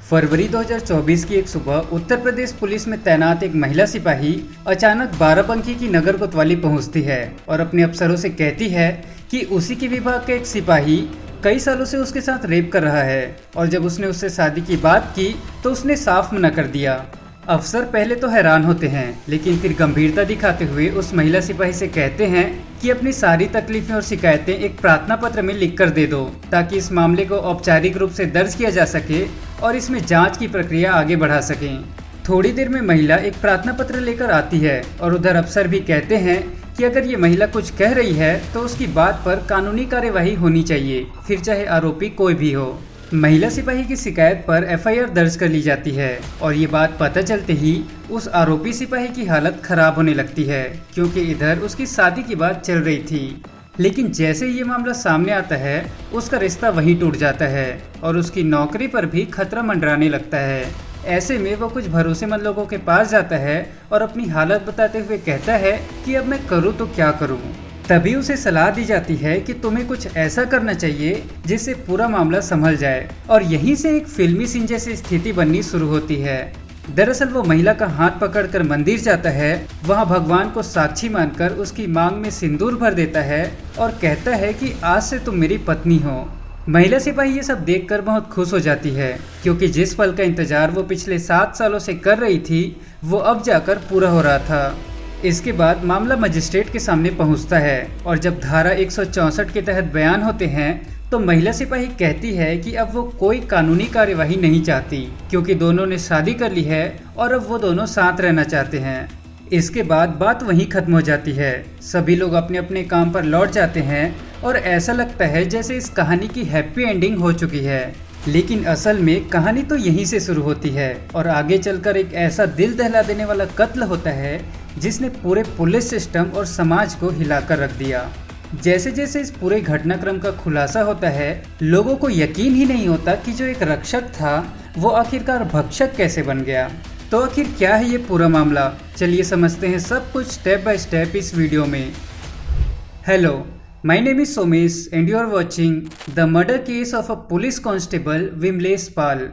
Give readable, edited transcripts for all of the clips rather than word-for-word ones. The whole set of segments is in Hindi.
फरवरी 2024 की एक सुबह उत्तर प्रदेश पुलिस में तैनात एक महिला सिपाही अचानक बाराबंकी की नगर कोतवाली पहुंचती है और अपने अफसरों से कहती है कि उसी के विभाग का एक सिपाही कई सालों से उसके साथ रेप कर रहा है और जब उसने उससे शादी की बात की तो उसने साफ मना कर दिया। अफसर पहले तो हैरान होते हैं, लेकिन फिर गंभीरता दिखाते हुए उस महिला सिपाही से कहते हैं कि अपनी सारी तकलीफें और शिकायतें एक प्रार्थना पत्र में लिखकर दे दो ताकि इस मामले को औपचारिक रूप से दर्ज किया जा सके और इसमें जांच की प्रक्रिया आगे बढ़ा सकें। थोड़ी देर में महिला एक प्रार्थना पत्र लेकर आती है और उधर अफसर भी कहते हैं कि अगर ये महिला कुछ कह रही है तो उसकी बात पर कानूनी कार्यवाही होनी चाहिए, फिर चाहे आरोपी कोई भी हो। महिला सिपाही की शिकायत पर एफआईआर दर्ज कर ली जाती है और ये बात पता चलते ही उस आरोपी सिपाही की हालत खराब होने लगती है, क्योंकि इधर उसकी शादी की बात चल रही थी। लेकिन जैसे ये मामला सामने आता है उसका रिश्ता वहीं टूट जाता है और उसकी नौकरी पर भी खतरा मंडराने लगता है। ऐसे में वो कुछ भरोसेमंद लोगों के पास जाता है और अपनी हालत बताते हुए कहता है कि अब मैं करूँ तो क्या करूँ। तभी उसे सलाह दी जाती है कि तुम्हें कुछ ऐसा करना चाहिए जिससे पूरा मामला संभल जाए और यहीं से एक फिल्मी सीन जैसी स्थिति बननी शुरू होती है। दरअसल वो महिला का हाथ पकड़कर मंदिर जाता है, वहाँ भगवान को साक्षी मानकर उसकी मांग में सिंदूर भर देता है और कहता है कि आज से तुम मेरी पत्नी हो। महिला सिपाही ये सब देखकर बहुत खुश हो जाती है, क्योंकि जिस पल का इंतजार वो पिछले 7 सालों से कर रही थी वो अब जाकर पूरा हो रहा था। इसके बाद मामला मजिस्ट्रेट के सामने पहुंचता है और जब धारा 164 के तहत बयान होते हैं तो महिला सिपाही कहती है कि अब वो कोई कानूनी कार्यवाही नहीं चाहती, क्योंकि दोनों ने शादी कर ली है और अब वो दोनों साथ रहना चाहते हैं। इसके बाद बात वहीं खत्म हो जाती है। सभी लोग अपने अपने काम पर लौट जाते हैं और ऐसा लगता है जैसे इस कहानी की हैप्पी एंडिंग हो चुकी है, लेकिन असल में कहानी तो यहीं से शुरू होती है और आगे चलकर एक ऐसा दिल दहला देने वाला कत्ल होता है जिसने पूरे पुलिस सिस्टम और समाज को हिलाकर रख दिया। जैसे जैसे इस पूरे घटनाक्रम का खुलासा होता है लोगों को यकीन ही नहीं होता कि जो एक रक्षक था वो आखिरकार भक्षक कैसे बन गया। तो आखिर क्या है ये पूरा मामला, चलिए समझते हैं सब कुछ स्टेप बाय स्टेप इस वीडियो में। Hello, my name is Somesh and you are watching the murder case of a police constable Vimlesh Pal,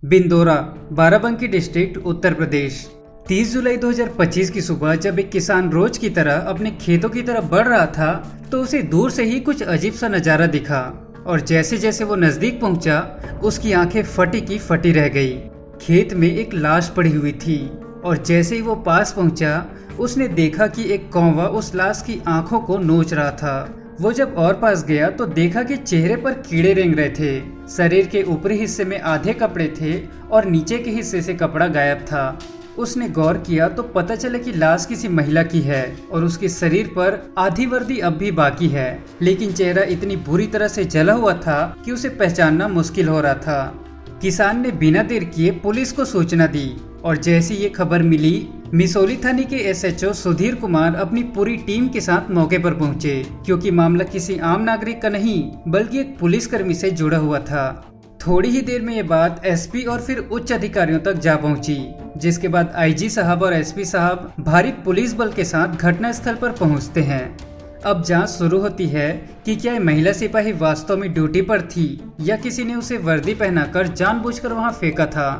Bindora, Barabanki district, Uttar Pradesh. 30 जुलाई 2025 की सुबह जब एक किसान रोज की तरह अपने खेतों की तरफ बढ़ रहा था तो उसे दूर से ही कुछ अजीब सा नज़ारा दिखा और जैसे जैसे वो नज़दीक पहुंचा उसकी आंखें फटी की फटी रह गई। खेत में एक लाश पड़ी हुई थी और जैसे ही वो पास पहुंचा उसने देखा कि एक कौवा उस लाश की आंखों को नोच रहा था। वो जब और पास गया तो देखा कि चेहरे पर कीड़े रेंग रहे थे, शरीर के ऊपरी हिस्से में आधे कपड़े थे और नीचे के हिस्से से कपड़ा गायब था। उसने गौर किया तो पता चला कि लाश किसी महिला की है और उसके शरीर पर आधी वर्दी अब भी बाकी है, लेकिन चेहरा इतनी बुरी तरह से जला हुआ था कि उसे पहचानना मुश्किल हो रहा था। किसान ने बिना देर किए पुलिस को सूचना दी और जैसी ये खबर मिली मिसौली थाने के एसएचओ सुधीर कुमार अपनी पूरी टीम के साथ मौके पर पहुंचे, क्योंकि मामला किसी आम नागरिक का नहीं बल्कि एक पुलिसकर्मी से जुड़ा हुआ था। थोड़ी ही देर में ये बात एसपी और फिर उच्च अधिकारियों तक जा पहुंची, जिसके बाद आईजी साहब और एसपी साहब भारी पुलिस बल के साथ घटनास्थल पर पहुंचते हैं। अब जांच शुरू होती है कि क्या महिला सिपाही वास्तव में ड्यूटी पर थी या किसी ने उसे वर्दी पहनाकर जानबूझकर वहां फेंका था।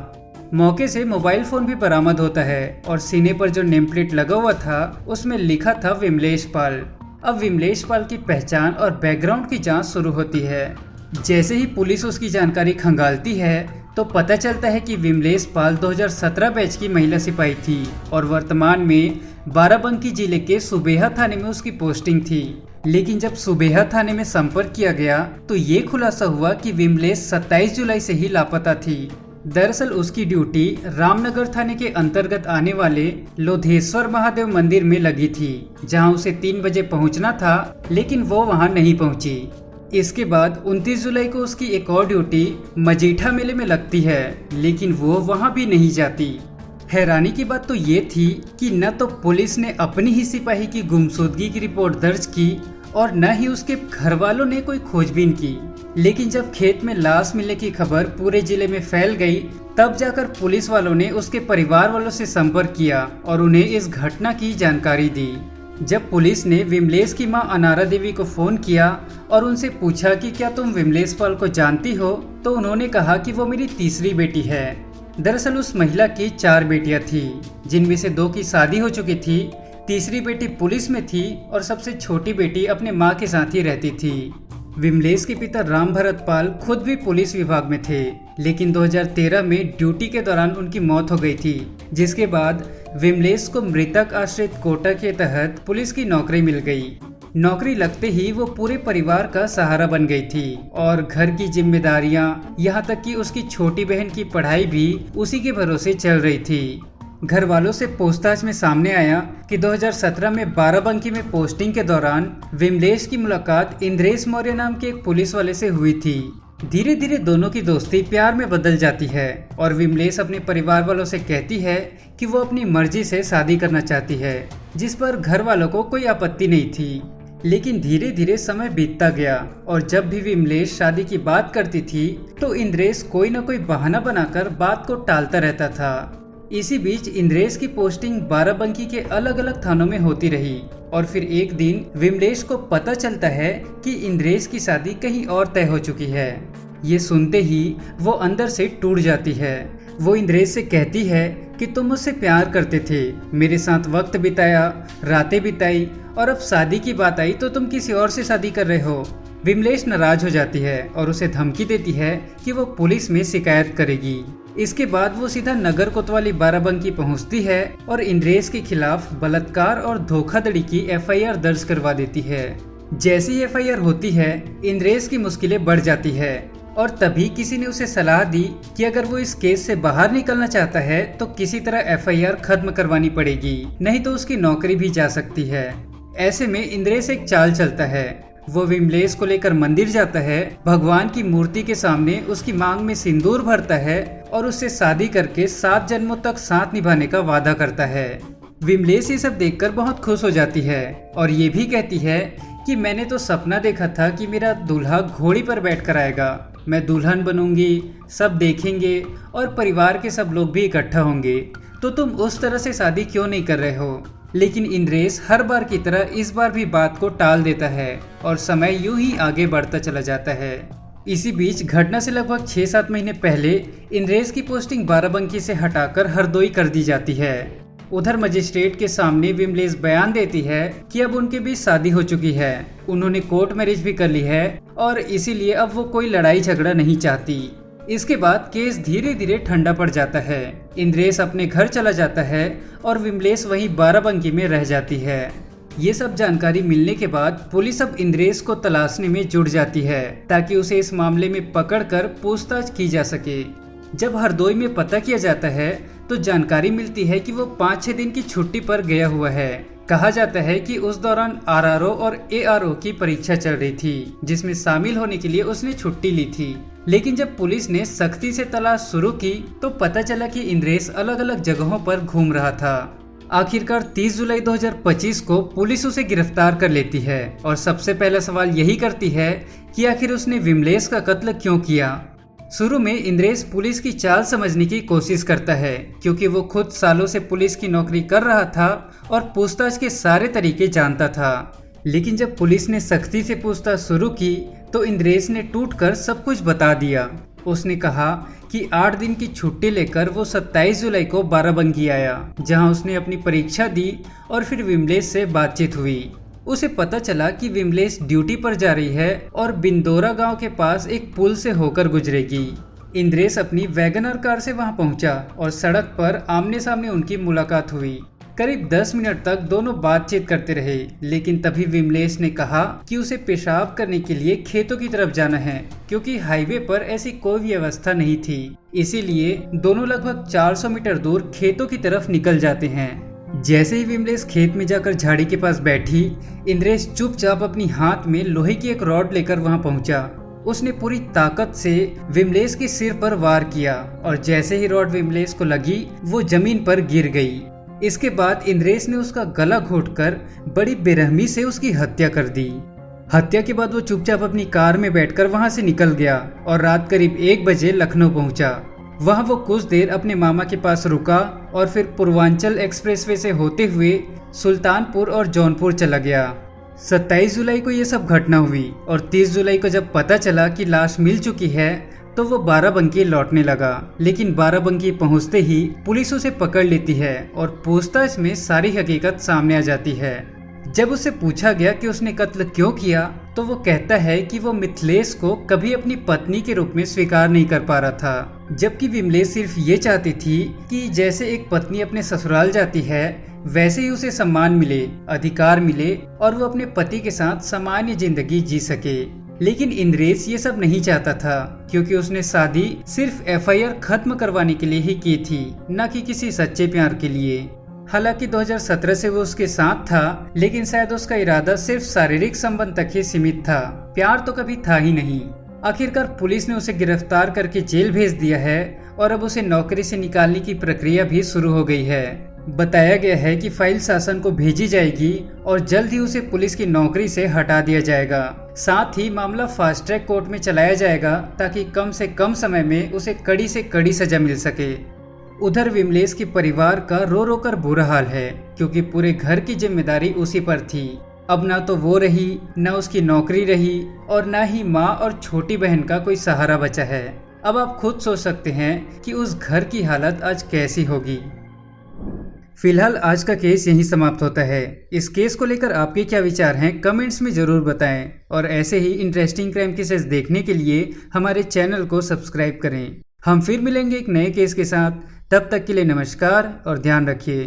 मौके से मोबाइल फोन भी बरामद होता है और सीने पर जो नेम प्लेट लगा हुआ था उसमें लिखा था विमलेश पाल। अब विमलेश पाल की पहचान और बैकग्राउंड की जाँच शुरू होती है। जैसे ही पुलिस उसकी जानकारी खंगालती है तो पता चलता है कि विमलेश पाल 2017 बैच की महिला सिपाही थी और वर्तमान में बाराबंकी जिले के सुबेहा थाने में उसकी पोस्टिंग थी। लेकिन जब सुबेहा थाने में संपर्क किया गया तो ये खुलासा हुआ कि विमलेश 27 जुलाई से ही लापता थी। दरअसल उसकी ड्यूटी रामनगर थाने के अंतर्गत आने वाले लोधेश्वर महादेव मंदिर में लगी थी, जहां उसे 3 बजे पहुंचना था, लेकिन वो वहां नहीं पहुंची। इसके बाद 29 जुलाई को उसकी एक और ड्यूटी मजीठा मेले में लगती है, लेकिन वो वहां भी नहीं जाती। हैरानी की बात तो ये थी कि न तो पुलिस ने अपनी ही सिपाही की गुमशुदगी की रिपोर्ट दर्ज की और न ही उसके घर वालों ने कोई खोजबीन की। लेकिन जब खेत में लाश मिलने की खबर पूरे जिले में फैल गई तब जाकर पुलिस वालों ने उसके परिवार वालों से संपर्क किया और उन्हें इस घटना की जानकारी दी। जब पुलिस ने विमलेश की मां अनारा देवी को फोन किया और उनसे पूछा कि क्या तुम विमलेश पाल को जानती हो, तो उन्होंने कहा कि वो मेरी तीसरी बेटी है। दरअसल उस महिला की 4 बेटियां थी, जिनमें से 2 की शादी हो चुकी थी, तीसरी बेटी पुलिस में थी और सबसे छोटी बेटी अपने माँ के साथ ही रहती थी। विमलेश के पिता राम भरत पाल खुद भी पुलिस विभाग में थे, लेकिन 2013 में ड्यूटी के दौरान उनकी मौत हो गई थी, जिसके बाद विमलेश को मृतक आश्रित कोटा के तहत पुलिस की नौकरी मिल गई। नौकरी लगते ही वो पूरे परिवार का सहारा बन गई थी और घर की जिम्मेदारियां, यहाँ तक कि उसकी छोटी बहन की पढ़ाई भी उसी के भरोसे चल रही थी। घर वालों से पूछताछ में सामने आया कि 2017 में बाराबंकी में पोस्टिंग के दौरान विमलेश की मुलाकात इंद्रेश मौर्य नाम के एक पुलिस वाले से हुई थी। धीरे धीरे दोनों की दोस्ती प्यार में बदल जाती है और विमलेश अपने परिवार वालों से कहती है कि वो अपनी मर्जी से शादी करना चाहती है, जिस पर घर वालों को कोई आपत्ति नहीं थी। लेकिन धीरे धीरे समय बीतता गया और जब भी विमलेश शादी की बात करती थी तो इंद्रेश कोई न कोई बहाना बनाकर बात को टालता रहता था। इसी बीच इंद्रेश की पोस्टिंग बाराबंकी के अलग अलग थानों में होती रही और फिर एक दिन विमलेश को पता चलता है कि इंद्रेश की शादी कहीं और तय हो चुकी है। ये सुनते ही वो अंदर से टूट जाती है। वो इंद्रेश से कहती है कि तुम मुझसे प्यार करते थे, मेरे साथ वक्त बिताया, रातें बिताई, और अब शादी की बात आई तो तुम किसी और से शादी कर रहे हो। विमलेश नाराज हो जाती है और उसे धमकी देती है कि वो पुलिस में शिकायत करेगी। इसके बाद वो सीधा नगर कोतवाली बाराबंकी पहुंचती है और इंद्रेश के खिलाफ बलात्कार और धोखाधड़ी की एफआईआर दर्ज करवा देती है। जैसे ही एफआईआर होती है, इंद्रेश की मुश्किलें बढ़ जाती है और तभी किसी ने उसे सलाह दी कि अगर वो इस केस से बाहर निकलना चाहता है तो किसी तरह एफआईआर खत्म करवानी पड़ेगी, नहीं तो उसकी नौकरी भी जा सकती है। ऐसे में इंद्रेश एक चाल चलता है। वो विमलेश को लेकर मंदिर जाता है, भगवान की मूर्ति के सामने उसकी मांग में सिंदूर भरता है और उससे शादी करके 7 जन्मों तक साथ निभाने का वादा करता है। विमलेश ये सब देखकर बहुत खुश हो जाती है और ये भी कहती है कि मैंने तो सपना देखा था कि मेरा दूल्हा घोड़ी पर बैठकर आएगा, मैं दुल्हन बनूंगी, सब देखेंगे और परिवार के सब लोग भी इकट्ठा होंगे, तो तुम उस तरह से शादी क्यों नहीं कर रहे हो। लेकिन इंद्रेश हर बार की तरह इस बार भी बात को टाल देता है और समय यूं ही आगे बढ़ता चला जाता है। इसी बीच घटना से लगभग 6-7 महीने पहले इंद्रेश की पोस्टिंग बाराबंकी से हटाकर हरदोई कर दी जाती है। उधर मजिस्ट्रेट के सामने विमलेश बयान देती है कि अब उनके बीच शादी हो चुकी है, उन्होंने कोर्ट मैरिज भी कर ली है और इसीलिए अब वो कोई लड़ाई झगड़ा नहीं चाहती। इसके बाद केस धीरे धीरे ठंडा पड़ जाता है। इंद्रेश अपने घर चला जाता है और विमलेश वहीं बाराबंकी में रह जाती है। ये सब जानकारी मिलने के बाद पुलिस अब इंद्रेश को तलाशने में जुट जाती है ताकि उसे इस मामले में पकड़कर पूछताछ की जा सके। जब हरदोई में पता किया जाता है तो जानकारी मिलती है कि वो 5-6 दिन की छुट्टी पर गया हुआ है। कहा जाता है कि उस दौरान आरआरओ और एआरओ की परीक्षा चल रही थी, जिसमें शामिल होने के लिए उसने छुट्टी ली थी। लेकिन जब पुलिस ने सख्ती से तलाश शुरू की तो पता चला कि इंद्रेश अलग अलग जगहों पर घूम रहा था। आखिरकार 30 जुलाई 2025 को पुलिस उसे गिरफ्तार कर लेती है और सबसे पहला सवाल यही करती है कि आखिर उसने विमलेश का कत्ल क्यों किया। शुरू में इंद्रेश पुलिस की चाल समझने की कोशिश करता है, क्योंकि वो खुद सालों से पुलिस की नौकरी कर रहा था और पूछताछ के सारे तरीके जानता था। लेकिन जब पुलिस ने सख्ती से पूछताछ शुरू की तो इंद्रेश ने टूटकर सब कुछ बता दिया। उसने कहा कि 8 दिन की छुट्टी लेकर वो 27 जुलाई को बाराबंकी आया, जहां उसने अपनी परीक्षा दी और फिर विमलेश से बातचीत हुई। उसे पता चला कि विमलेश ड्यूटी पर जा रही है और बिंदोरा गांव के पास एक पुल से होकर गुजरेगी। इंद्रेश अपनी वैगनर कार से वहां पहुंचा और सड़क पर आमने सामने उनकी मुलाकात हुई। करीब 10 मिनट तक दोनों बातचीत करते रहे, लेकिन तभी विमलेश ने कहा कि उसे पेशाब करने के लिए खेतों की तरफ जाना है, क्योंकि हाईवे पर ऐसी कोई व्यवस्था नहीं थी। इसीलिए दोनों लगभग 400 मीटर दूर खेतों की तरफ निकल जाते हैं। जैसे ही विमलेश खेत में जाकर झाड़ी के पास बैठी, इंद्रेश चुपचाप अपनी हाथ में लोहे की एक रॉड लेकर वहां पहुंचा। उसने पूरी ताकत से विमलेश के सिर पर वार किया और जैसे ही रॉड विमलेश को लगी वो जमीन पर गिर गई। इसके बाद इंद्रेश ने उसका गला घोंटकर बड़ी बेरहमी से उसकी हत्या कर दी। हत्या के बाद वो चुपचाप अपनी कार में बैठकर वहां से निकल गया और रात करीब 1 बजे लखनऊ पहुंचा। वहाँ वो कुछ देर अपने मामा के पास रुका और फिर पूर्वांचल एक्सप्रेसवे से होते हुए सुल्तानपुर और जौनपुर चला गया। 27 जुलाई को ये सब घटना हुई और 30 जुलाई को जब पता चला कि लाश मिल चुकी है तो वो बाराबंकी लौटने लगा, लेकिन बाराबंकी पहुंचते ही पुलिस उसे पकड़ लेती है और पूछताछ में सारी हकीकत सामने आ जाती है। जब उससे पूछा गया कि उसने कत्ल क्यों किया तो वो कहता है कि वो मिथिलेश को कभी अपनी पत्नी के रूप में स्वीकार नहीं कर पा रहा था, जबकि विमलेश सिर्फ ये चाहती थी कि जैसे एक पत्नी अपने ससुराल जाती है वैसे ही उसे सम्मान मिले, अधिकार मिले और वो अपने पति के साथ सामान्य जिंदगी जी सके। लेकिन इंद्रेश ये सब नहीं चाहता था, क्योंकि उसने शादी सिर्फ एफआईआर खत्म करवाने के लिए ही की थी, न कि किसी सच्चे प्यार के लिए। हालांकि 2017 से वो उसके साथ था, लेकिन शायद उसका इरादा सिर्फ शारीरिक संबंध तक ही सीमित था, प्यार तो कभी था ही नहीं। आखिरकार पुलिस ने उसे गिरफ्तार करके जेल भेज दिया है और अब उसे नौकरी से निकालने की प्रक्रिया भी शुरू हो गई है। बताया गया है कि फाइल शासन को भेजी जाएगी और जल्द ही उसे पुलिस की नौकरी से हटा दिया जाएगा। साथ ही मामला फास्ट ट्रैक कोर्ट में चलाया जाएगा ताकि कम से कम समय में उसे कड़ी से कड़ी सजा मिल सके। उधर विमलेश के परिवार का रो रो कर बुरा हाल है, क्योंकि पूरे घर की जिम्मेदारी उसी पर थी। अब ना तो वो रही, न उसकी नौकरी रही और न ही माँ और छोटी बहन का कोई सहारा बचा है। अब आप खुद सोच सकते हैं कि उस घर की हालत आज कैसी होगी। फिलहाल आज का केस यहीं समाप्त होता है। इस केस को लेकर आपके क्या विचार हैं कमेंट्स में ज़रूर बताएं और ऐसे ही इंटरेस्टिंग क्राइम केसेस देखने के लिए हमारे चैनल को सब्सक्राइब करें। हम फिर मिलेंगे एक नए केस के साथ, तब तक के लिए नमस्कार और ध्यान रखिए।